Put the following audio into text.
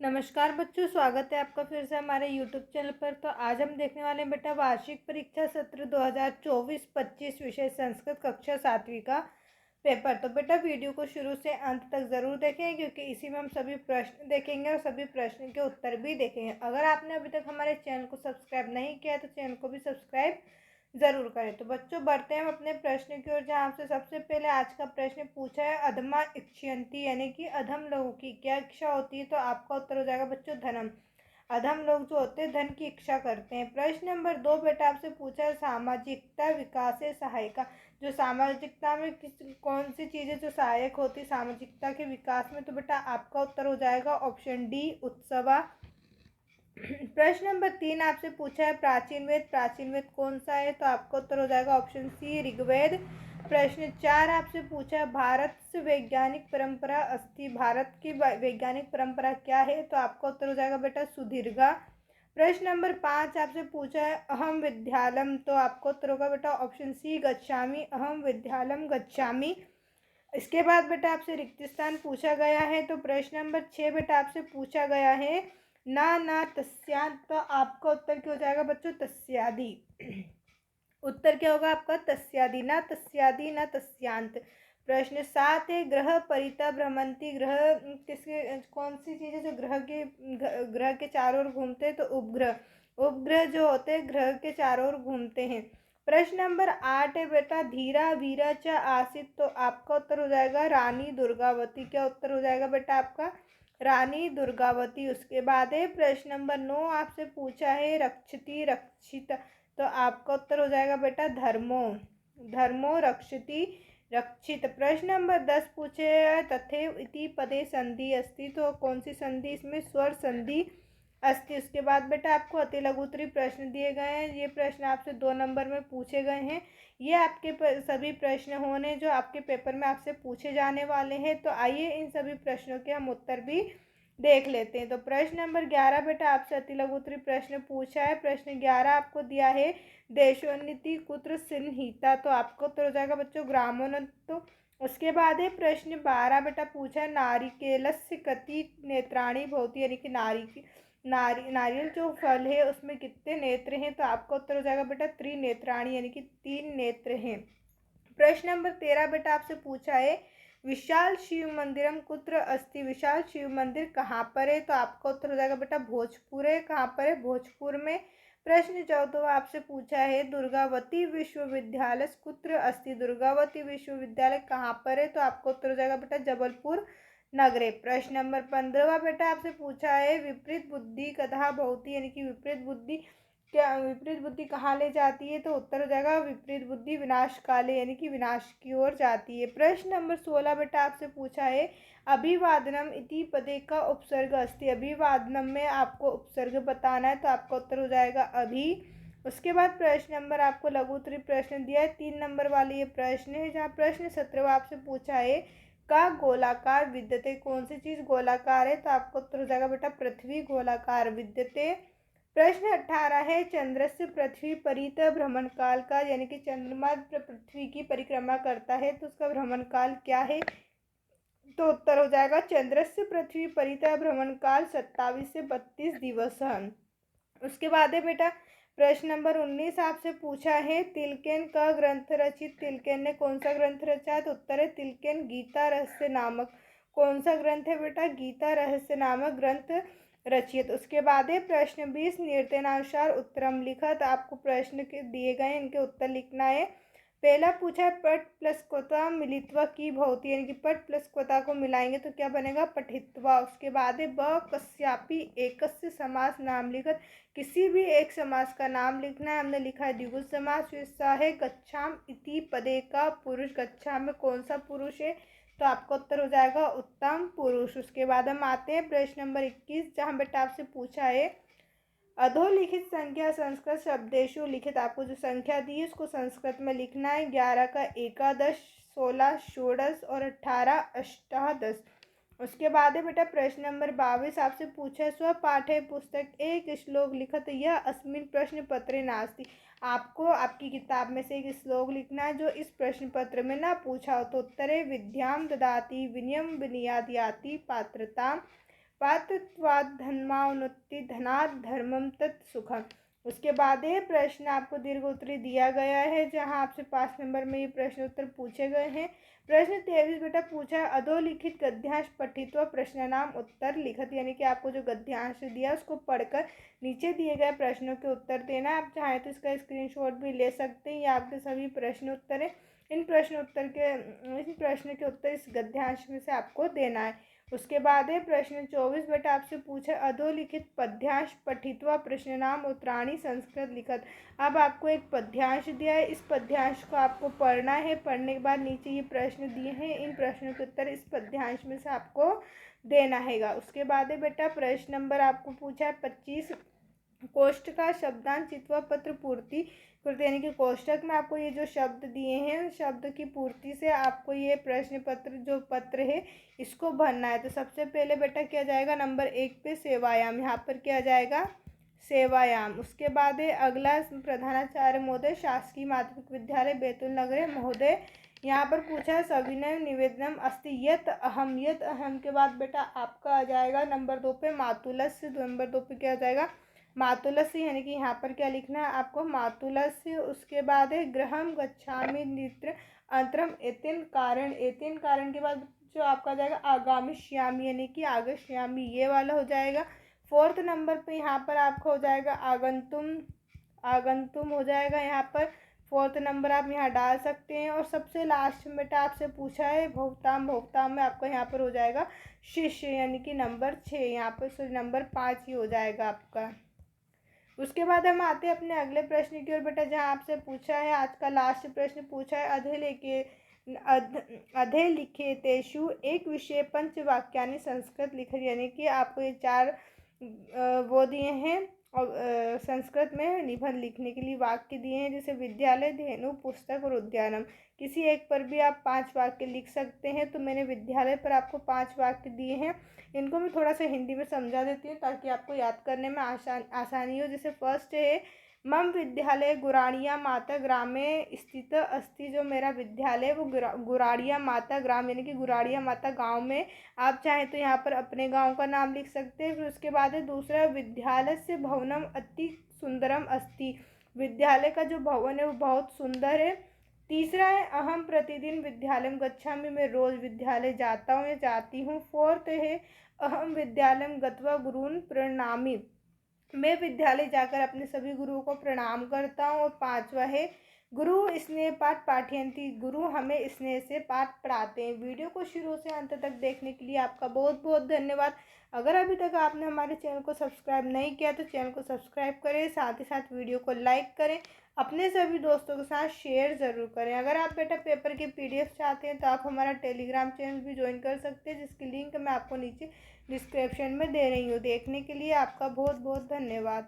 नमस्कार बच्चों, स्वागत है आपका फिर से हमारे YouTube चैनल पर। तो आज हम देखने वाले हैं बेटा वार्षिक परीक्षा सत्र 2024-25 विषय संस्कृत कक्षा 7वीं का पेपर। तो बेटा वीडियो को शुरू से अंत तक ज़रूर देखें, क्योंकि इसी में हम सभी प्रश्न देखेंगे और सभी प्रश्न के उत्तर भी देखेंगे। अगर आपने अभी तक हमारे चैनल को सब्सक्राइब नहीं किया तो चैनल को भी सब्सक्राइब ज़रूर करें। तो बच्चों बढ़ते हैं हम अपने प्रश्न की ओर, जहाँ आपसे सबसे पहले आज का प्रश्न पूछा है अधमा इक्षयंती, यानी कि अधम लोगों की क्या इच्छा होती है। तो आपका उत्तर हो जाएगा बच्चों धनम। अधम लोग जो होते हैं धन की इच्छा करते हैं। प्रश्न नंबर 2 बेटा आपसे पूछा है सामाजिकता विकास सहायिका, जो सामाजिकता में कौन सी चीज़ें जो सहायक होती है सामाजिकता के विकास में। तो बेटा आपका उत्तर हो जाएगा ऑप्शन डी उत्सवा। प्रश्न नंबर 3 आपसे पूछा है प्राचीन वेद कौन सा है। तो आपका उत्तर हो जाएगा ऑप्शन सी ऋग्वेद। प्रश्न 4 आपसे पूछा है भारत से वैज्ञानिक परंपरा अस्ति, भारत की वैज्ञानिक परंपरा क्या है। तो आपका उत्तर हो जाएगा बेटा सुदीर्घा। प्रश्न नंबर 5 आपसे पूछा है अहम विद्यालम। तो आपका उत्तर होगा बेटा ऑप्शन सी गच्छामि, अहम विद्यालम गच्छामि। इसके बाद बेटा आपसे रिक्त स्थान पूछा गया है। तो प्रश्न नंबर 6 बेटा आपसे पूछा गया है ना तस्यांत। तो आपका उत्तर क्या हो जाएगा बच्चों तस्यादि। उत्तर क्या होगा आपका तस्यादि, ना तस्यादि ना तस्यांत। प्रश्न 7 है ग्रह परिता भ्रमंती, ग्रह किसके कौन सी चीज़ है जो ग्रह के चारों ओर घूमते हैं। तो उपग्रह, उपग्रह जो होते हैं ग्रह के चारों ओर घूमते हैं। प्रश्न नंबर 8 है बेटा धीरा वीरा च आसित। तो आपका उत्तर हो जाएगा रानी दुर्गावती। क्या उत्तर हो जाएगा बेटा आपका रानी दुर्गावती। उसके बाद है प्रश्न नंबर 9 आपसे पूछा है रक्षति रक्षित। तो आपका उत्तर हो जाएगा बेटा धर्मो, धर्मो रक्षति रक्षित। प्रश्न नंबर 10 पूछे तथैव इति पदे संधि अस्ति। तो कौन सी संधि इसमें स्वर संधि अस्ति। उसके बाद बेटा आपको अति लघुत्तरी प्रश्न दिए गए हैं। ये प्रश्न आपसे 2 नंबर में पूछे गए हैं। ये आपके सभी प्रश्न होने जो आपके पेपर में आपसे पूछे जाने वाले हैं। तो आइए इन सभी प्रश्नों के हम उत्तर भी देख लेते हैं। तो प्रश्न नंबर 11 बेटा आपसे अति लघुत्तरी प्रश्न पूछा है। प्रश्न 11 आपको दिया है देशोन्नति कुत्र सिन्हिता। तो आपको उत्तर हो जाएगा बच्चों ग्रामोन्नत। उसके बाद है प्रश्न 12 बेटा पूछा है नारिकेलस्य कति नेत्राणि भवति, यानी कि नारियल जो फल है उसमें कितने नेत्र हैं। तो आपका उत्तर हो जाएगा बेटा त्रिनेत्राणि, यानी कि 3 नेत्र हैं। प्रश्न नंबर 13 बेटा आपसे पूछा है विशाल शिव मंदिरम कुत्र अस्ति, विशाल शिव मंदिर कहाँ पर है। तो आपका उत्तर हो जाएगा बेटा भोजपुर है। कहाँ पर है भोजपुर में। प्रश्न 14 आपसे पूछा है दुर्गावती विश्वविद्यालय कुत्र अस्ति, दुर्गावती विश्वविद्यालय कहाँ पर है। तो आपका उत्तर हो जाएगा बेटा जबलपुर नगरे। प्रश्न नंबर 15 बेटा आपसे पूछा है विपरीत बुद्धि कथा भवति, यानी कि विपरीत बुद्धि कहाँ ले जाती है। तो उत्तर हो जाएगा विपरीत बुद्धि विनाश काले, यानी कि विनाश की ओर जाती है। प्रश्न नंबर 16 बेटा आपसे पूछा है अभिवादनम इति पदे का उपसर्ग अस्ति, अभिवादनम में आपको उपसर्ग बताना है। तो आपका उत्तर हो जाएगा अभी। उसके बाद प्रश्न नंबर आपको लघुत्तरी प्रश्न दिया है 3 नंबर वाले ये प्रश्न है, जहाँ प्रश्न 17 आपसे पूछा है का गोलाकार विद्यते, कौन सी चीज़ गोलाकार है। तो आपको उत्तर हो जाएगा बेटा पृथ्वी गोलाकार विद्यते। प्रश्न 18 है चंद्र से पृथ्वी परित भ्रमण काल का, यानी कि चंद्रमा पृथ्वी की परिक्रमा करता है तो उसका भ्रमण काल क्या है। तो उत्तर हो जाएगा चंद्र से पृथ्वी परित भ्रमण काल 27 से 32 दिवस है। उसके बाद है बेटा प्रश्न नंबर 19 आपसे पूछा है तिलकेन का ग्रंथ रचित, तिलकेन ने कौन सा ग्रंथ रचा है। तो उत्तर है तिलकेन गीता रहस्य नामक, कौन सा ग्रंथ है बेटा गीता रहस्य नामक ग्रंथ रचित। उसके बाद है प्रश्न 20 निर्देशानुसार उत्तरम लिखत। आपको प्रश्न के दिए गए इनके उत्तर लिखना है। पहला पूछा है पट प्लस क्वता मिलित्वा की भवती, यानी कि पट प्लस क्वता को मिलाएंगे तो क्या बनेगा पठित्वा। उसके बाद है ब कस्यापि एकस्य समास नाम लिखत, किसी भी एक समास का नाम लिखना है। हमने लिखा है द्विगुण समास। हिस्सा है गच्छाम इति पदे का पुरुष, गच्छाम में कौन सा पुरुष है। तो आपका उत्तर हो जाएगा उत्तम पुरुष। उसके बाद हम आते हैं प्रश्न नंबर 21, जहाँ बेटा आपसे पूछा है अधोलिखित संख्या संस्कृत शब्देशु लिखित। आपको जो संख्या दी है उसको संस्कृत में लिखना है। 11 का एकादश, 16 षोडश और 18 अष्टादश। उसके बाद है बेटा प्रश्न नंबर 22 आपसे पूछा है स्वपाठ्य पुस्तक एक श्लोक लिखत यह अस्मिन प्रश्न पत्रे नास्ति। आपको आपकी किताब में से एक श्लोक लिखना है जो इस प्रश्न पत्र में ना पूछा हो। तो उत्तर है विद्याम ददाति विनयम विनयादयाति पात्रता पातत्वात् धर्मावनुत्ति धनात् धर्मम तत् सुखम। उसके बाद ये प्रश्न आपको दीर्घ उत्तरी दिया गया है, जहां आपसे 5 नंबर में ये प्रश्न उत्तर पूछे गए हैं। प्रश्न 23 बेटा पूछा है अधोलिखित गद्यांश पठित्वा प्रश्नानाम उत्तर लिखत, यानी कि आपको जो गद्यांश दिया उसको पढ़कर नीचे दिए गए प्रश्नों के उत्तर देना है। आप चाहें तो इसका स्क्रीनशॉट भी ले सकते हैं। ये आपके सभी प्रश्न उत्तर है। इन प्रश्न के उत्तर इस गद्यांश में से आपको देना है। उसके बाद है प्रश्न 24 बेटा आपसे पूछा अधोलिखित पद्यांश पठित्वा प्रश्नानाम उत्तराणि संस्कृत लिखत। अब आपको एक पद्यांश दिया है, इस पद्यांश को आपको पढ़ना है। पढ़ने के बाद नीचे ये प्रश्न दिए हैं, इन प्रश्नों के उत्तर इस पद्यांश में से आपको देना है। उसके बाद है बेटा प्रश्न नंबर आपको पूछा है 25 कोष्ठ का शब्दांश चित्वा पत्र पूर्ति यानी कि कोष्ठक में आपको ये जो शब्द दिए हैं, शब्द की पूर्ति से आपको ये प्रश्न पत्र जो पत्र है इसको भरना है। तो सबसे पहले बेटा क्या जाएगा नंबर 1 पे सेवायाम, यहाँ पर क्या जाएगा सेवायाम। उसके बाद है अगला प्रधानाचार्य महोदय शासकीय माध्यमिक विद्यालय बैतूल नगर महोदय, यहाँ पर पूछा है सविनय निवेदनम अस्ति यत अहम के बाद बेटा आपका आ जाएगा नंबर 2 पे मातुलस्य। नंबर 2 पे क्या आ जाएगा मातुलस्य, यानी कि यहाँ पर क्या लिखना है आपको मातुलस्य। उसके बाद है गृहम गच्छामि नित्र अंतरम एतिन कारण के बाद जो आपका जाएगा आगामिष्यामि, यानी कि आगमिष्यामि ये वाला हो जाएगा। 4th नंबर पे यहाँ पर आपका हो जाएगा आगंतुम हो जाएगा। यहाँ पर 4th नंबर आप यहाँ डाल सकते हैं। और सबसे लास्ट में बेटा आपसे पूछा है भोक्ताम में आपका यहाँ पर हो जाएगा शिष्य, यानी कि नंबर 6, यहाँ पर नंबर 5 ही हो जाएगा आपका। उसके बाद हम आते हैं अपने अगले प्रश्न की ओर बेटा, जहाँ आपसे पूछा है आज का लास्ट प्रश्न पूछा है अधोलिखितेषु एक विषय पंचवाक्यानि संस्कृत लिखत, यानी कि आपको ये 4 वो दिए हैं और संस्कृत में निबंध लिखने के लिए वाक्य दिए हैं, जैसे विद्यालय, धेनु, पुस्तक और उद्यानम। किसी एक पर भी आप 5 वाक्य लिख सकते हैं। तो मैंने विद्यालय पर आपको 5 वाक्य दिए हैं, इनको मैं थोड़ा सा हिंदी में समझा देती हूँ ताकि आपको याद करने में आसानी हो। जैसे फर्स्ट है मम विद्यालय गुराड़िया माता ग्राम में स्थित अस्ति, जो मेरा विद्यालय है वो गुराड़िया माता ग्राम यानी कि गुराड़िया माता गांव में। आप चाहें तो यहाँ पर अपने गांव का नाम लिख सकते हैं। फिर उसके बाद है दूसरा विद्यालय से भवनम अति सुंदरम अस्ति, विद्यालय का जो भवन है वो बहुत सुंदर है। तीसरा है अहम प्रतिदिन विद्यालय गच्छामि, मैं रोज विद्यालय जाता हूँ या जाती हूँ। 4th है अहम विद्यालय गत्वा गुरून् प्रणमामि, मैं विद्यालय जाकर अपने सभी गुरुओं को प्रणाम करता हूँ। और 5वां है गुरु स्नेह पाठ पाठयन्ति, गुरु हमें स्नेह से पाठ पढ़ाते हैं। वीडियो को शुरू से अंत तक देखने के लिए आपका बहुत बहुत धन्यवाद। अगर अभी तक आपने हमारे चैनल को सब्सक्राइब नहीं किया तो चैनल को सब्सक्राइब करें, साथ ही साथ वीडियो को लाइक करें, अपने सभी दोस्तों के साथ शेयर ज़रूर करें। अगर आप बेटा पेपर की PDF चाहते हैं तो आप हमारा टेलीग्राम चैनल भी ज्वाइन कर सकते हैं, जिसकी लिंक मैं आपको नीचे डिस्क्रिप्शन में दे रही हूँ। देखने के लिए आपका बहुत बहुत धन्यवाद।